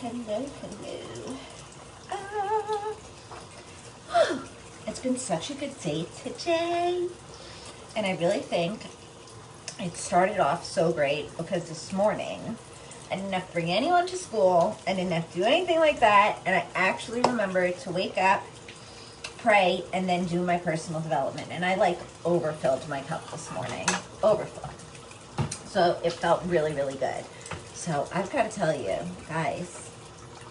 hello, hello. It's been such a good day today. And I really think it started off so great because this morning I didn't have to bring anyone to school. I didn't have to do anything like that. And I actually remembered to wake up, pray, and then do my personal development. And I like overfilled my cup this morning. Overfilled. So it felt really, really good. So I've got to tell you, guys,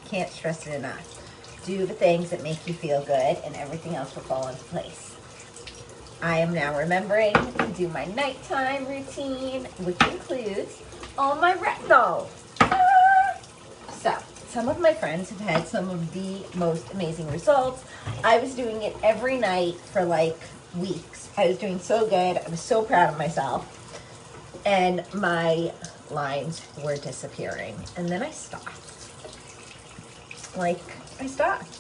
can't stress it enough. Do the things that make you feel good and everything else will fall into place. I am now remembering to do my nighttime routine, which includes all my retinol. So, some of my friends have had some of the most amazing results. I was doing it every night for like weeks. I was doing so good. I was so proud of myself. And my lines were disappearing. And then I stopped. I stopped.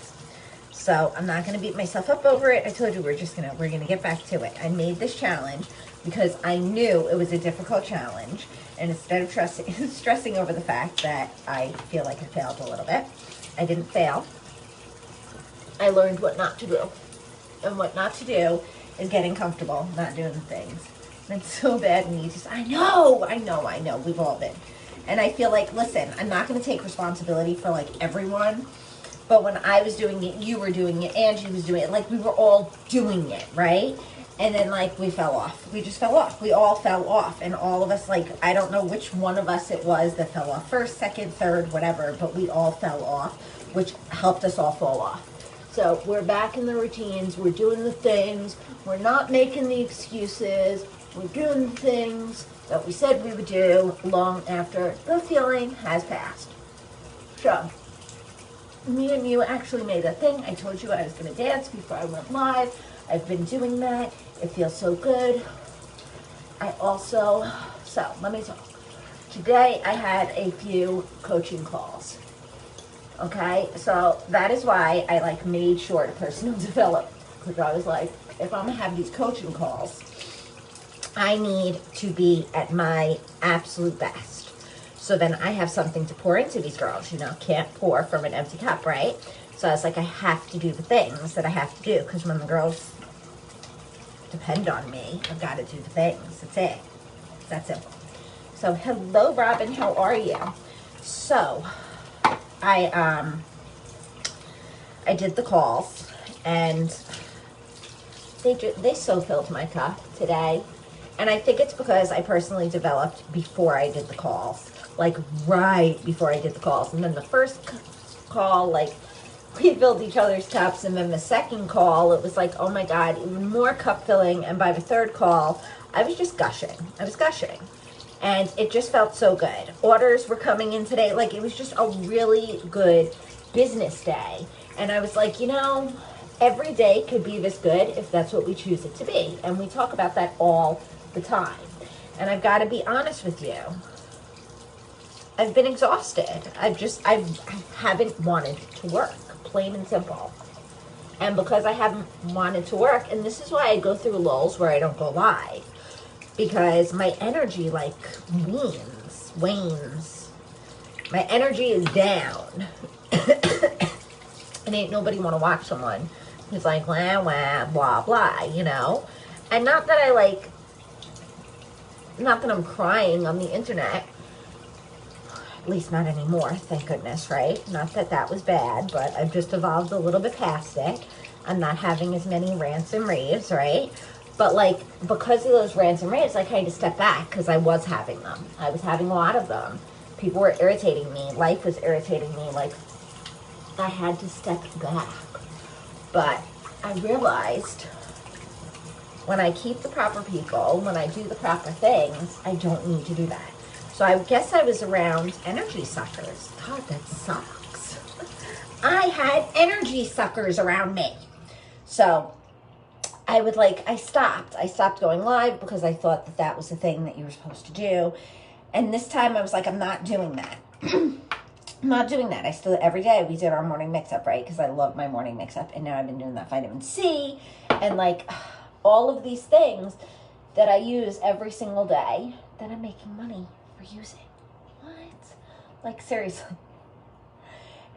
So I'm not going to beat myself up over it. I told you we're going to get back to it. I made this challenge because I knew it was a difficult challenge. And instead of stressing over the fact that I feel like I failed a little bit, I didn't fail. I learned what not to do. And what not to do is getting comfortable, not doing the things. And it's so bad when you just, I know, we've all been. And I feel like, listen, I'm not going to take responsibility for like everyone. But when I was doing it, you were doing it, Angie was doing it. Like we were all doing it, right? And then like we fell off. We just fell off. We all fell off. And all of us, like, I don't know which one of us it was that fell off. First, second, third, whatever. But we all fell off, which helped us all fall off. So we're back in the routines. We're doing the things. We're not making the excuses. We're doing the things that we said we would do long after the feeling has passed. So, me and you actually made a thing. I told you I was going to dance before I went live. I've been doing that. It feels so good. So let me talk. Today I had a few coaching calls. Okay, so that is why I like made sure to personal develop. Because I was like, if I'm going to have these coaching calls, I need to be at my absolute best. So then I have something to pour into these girls. You know, can't pour from an empty cup, right? So I was like, I have to do the things that I have to do. Because when the girls depend on me, I've got to do the things. That's it. It's that simple. So hello, Robin. How are you? So I did the calls. And they so filled my cup today. And I think it's because I personally developed before I did the calls. Like right before I did the calls. And then the first call, like we filled each other's cups. And then the second call, it was like, oh my God, even more cup filling. And by the third call, I was just gushing. I was gushing. And it just felt so good. Orders were coming in today. Like it was just a really good business day. And I was like, you know, every day could be this good if that's what we choose it to be. And we talk about that all the time. And I've got to be honest with you. I've been exhausted. I haven't wanted to work, plain and simple. And because I haven't wanted to work, and this is why I go through lulls where I don't go live, because my energy like wanes. My energy is down. And ain't nobody want to watch someone who's like, wah, wah, blah, blah, you know? And not that I'm crying on the internet, at least not anymore, thank goodness, right? Not that that was bad, but I've just evolved a little bit past it. I'm not having as many rants and raves, right? But like, because of those rants and raves, I kind of stepped back because I was having them. I was having a lot of them. People were irritating me. Life was irritating me. Like, I had to step back. But I realized when I keep the proper people, when I do the proper things, I don't need to do that. So I guess I was around energy suckers. God, that sucks. I had energy suckers around me. So I stopped going live because I thought that that was the thing that you were supposed to do. And this time I was like, I'm not doing that. I'm not doing that. I still, every day we did our morning mix-up, right? Because I love my morning mix-up. And now I've been doing that vitamin C and like all of these things that I use every single day that I'm making money for using. What? Like seriously.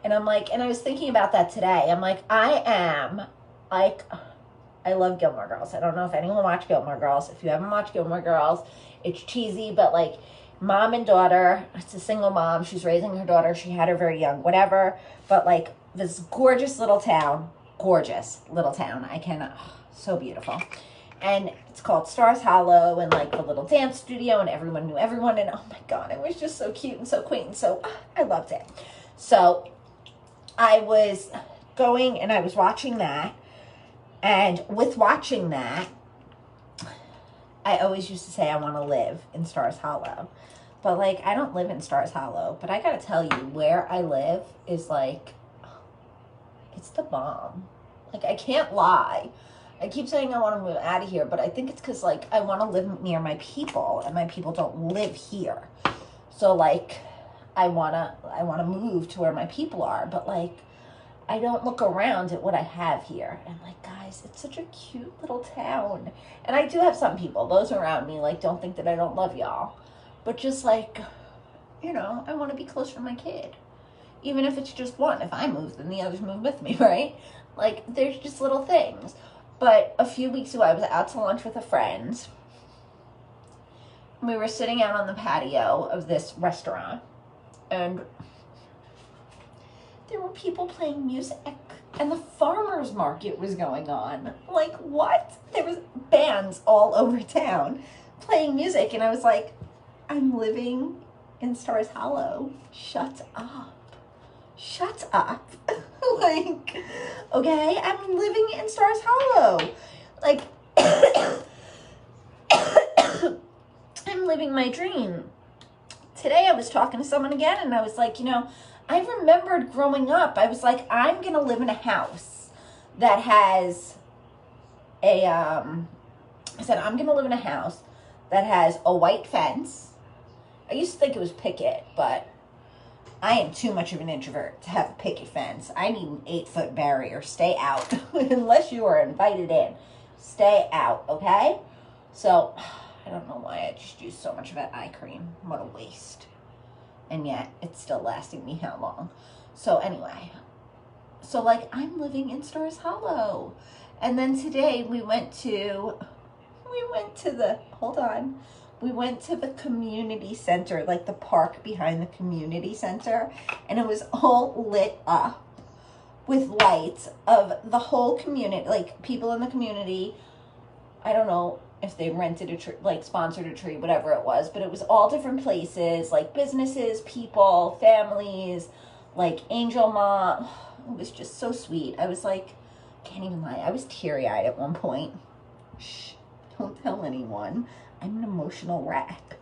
And I'm like, and I was thinking about that today. I'm like, I love Gilmore Girls. I don't know if anyone watched Gilmore Girls. If you haven't watched Gilmore Girls, it's cheesy, but like mom and daughter, it's a single mom. She's raising her daughter. She had her very young, whatever. But like this gorgeous little town, so beautiful. And it's called Stars Hollow, and like the little dance studio, and everyone knew everyone. And oh my God, it was just so cute and so quaint. And so I loved it. So I was going and I was watching that. And with watching that, I always used to say I want to live in Stars Hollow. But like, I don't live in Stars Hollow. But I got to tell you, where I live is like, it's the bomb. Like, I can't lie. I keep saying I want to move out of here, but I think it's because like I want to live near my people, and my people don't live here. So like, I wanna move to where my people are, but like, I don't look around at what I have here. And like, guys, it's such a cute little town. And I do have some people, those around me, like, don't think that I don't love y'all. But just like, you know, I want to be closer to my kid. Even if it's just one. If I move, then the others move with me, right? Like, there's just little things. But a few weeks ago, I was out to lunch with a friend. We were sitting out on the patio of this restaurant. And there were people playing music, and the farmer's market was going on. Like, what? There was bands all over town playing music, and I was like, I'm living in Stars Hollow. Shut up. Shut up. Like, okay, I'm living in Stars Hollow. Like, I'm living my dream. Today I was talking to someone again, and I was like, you know, I remembered growing up, I was like, I'm going to live in a house that has I said, I'm going to live in a house that has a white fence. I used to think it was picket, but I am too much of an introvert to have a picket fence. I need an 8-foot barrier. Stay out. Unless you are invited in. Stay out, okay? So, I don't know why I just used so much of that eye cream. What a waste. And yet, it's still lasting me how long? So anyway, so like, I'm living in Stars Hollow. And then today we went to the community center, like the park behind the community center. And it was all lit up with lights of the whole community, like people in the community. I don't know if they rented a tree, like sponsored a tree, whatever it was, but it was all different places, like businesses, people, families, like Angel Mom. It was just so sweet. I was like, can't even lie, I was teary-eyed at one point. Shh, don't tell anyone. I'm an emotional wreck.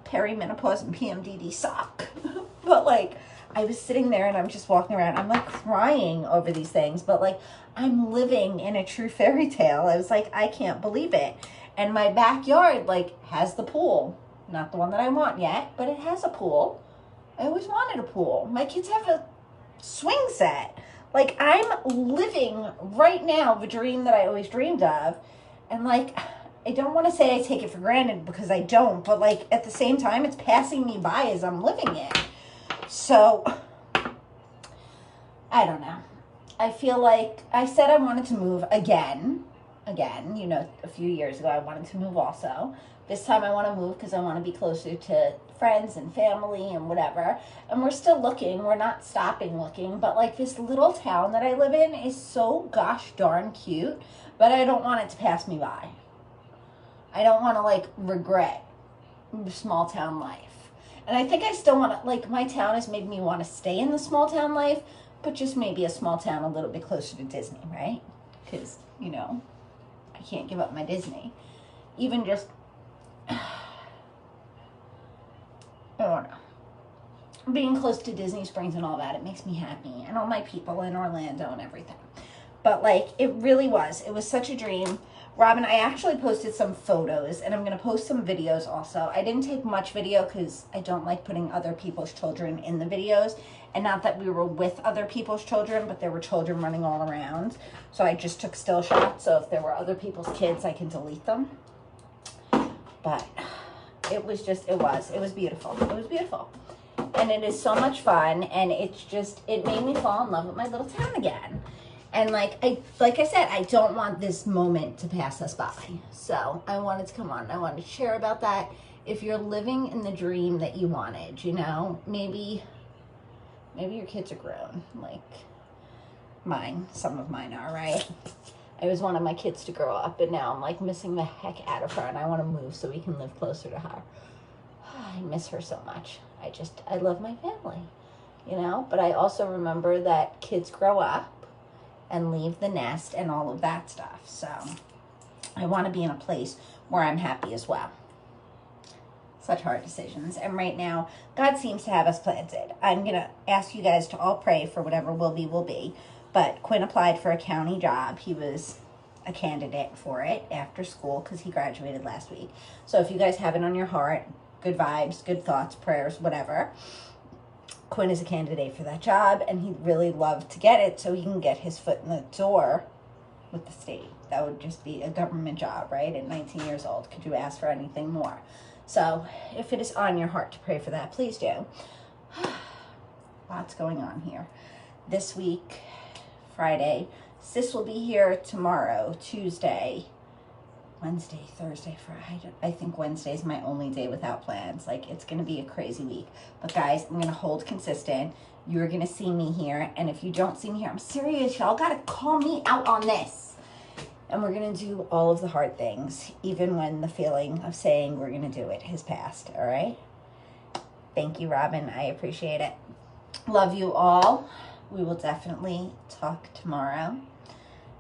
Perimenopause and PMDD suck. But like, I was sitting there and I'm just walking around. I'm like crying over these things, but like, I'm living in a true fairy tale. I was like, I can't believe it. And my backyard, like, has the pool. Not the one that I want yet, but it has a pool. I always wanted a pool. My kids have a swing set. Like, I'm living right now the dream that I always dreamed of. And, like, I don't want to say I take it for granted because I don't. But, like, at the same time, it's passing me by as I'm living it. So, I don't know. I feel like I said I wanted to move again, you know, a few years ago I wanted to move also. This time I want to move because I want to be closer to friends and family and whatever. And we're still looking. We're not stopping looking. But like, this little town that I live in is so gosh darn cute. But I don't want it to pass me by. I don't want to like regret small town life. And I think I still want to, like, my town has made me want to stay in the small town life. But just maybe a small town a little bit closer to Disney, right? Because, you know, I can't give up my Disney. Even just, I don't know. Being close to Disney Springs and all that, it makes me happy. And all my people in Orlando and everything. But, like, it really was. It was such a dream. Robin, I actually posted some photos, and I'm going to post some videos also. I didn't take much video because I don't like putting other people's children in the videos. And not that we were with other people's children, but there were children running all around. So I just took still shots. So if there were other people's kids, I can delete them. But it was just, it was beautiful. It was beautiful. and it is so much fun, and it's just, it made me fall in love with my little town again. And like I said, I don't want this moment to pass us by. So I wanted to come on. I wanted to share about that. If you're living in the dream that you wanted, you know, maybe your kids are grown, like mine. Some of mine are, right? I always wanted my kids to grow up, and now I'm like missing the heck out of her, and I want to move so we can live closer to her. I miss her so much. I love my family, you know, but I also remember that kids grow up and leave the nest and all of that stuff. So I want to be in a place where I'm happy as well. Such hard decisions. And right now, God seems to have us planted. I'm going to ask you guys to all pray for whatever will be, will be. But Quinn applied for a county job. He was a candidate for it after school because he graduated last week. So if you guys have it on your heart, good vibes, good thoughts, prayers, whatever, Quinn is a candidate for that job, and he'd really love to get it so he can get his foot in the door with the state. That would just be a government job, right? At 19 years old, could you ask for anything more? So if it is on your heart to pray for that, please do. Lots going on here. This week, Friday, Sis will be here tomorrow, Tuesday, Wednesday, Thursday, Friday. I think Wednesday is my only day without plans. Like, it's going to be a crazy week. But guys, I'm going to hold consistent. You're going to see me here. And if you don't see me here, I'm serious. Y'all got to call me out on this. And we're going to do all of the hard things, even when the feeling of saying we're going to do it has passed. All right? Thank you, Robin. I appreciate it. Love you all. We will definitely talk tomorrow.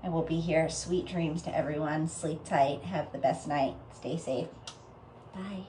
I will be here. Sweet dreams to everyone. Sleep tight. Have the best night. Stay safe. Bye.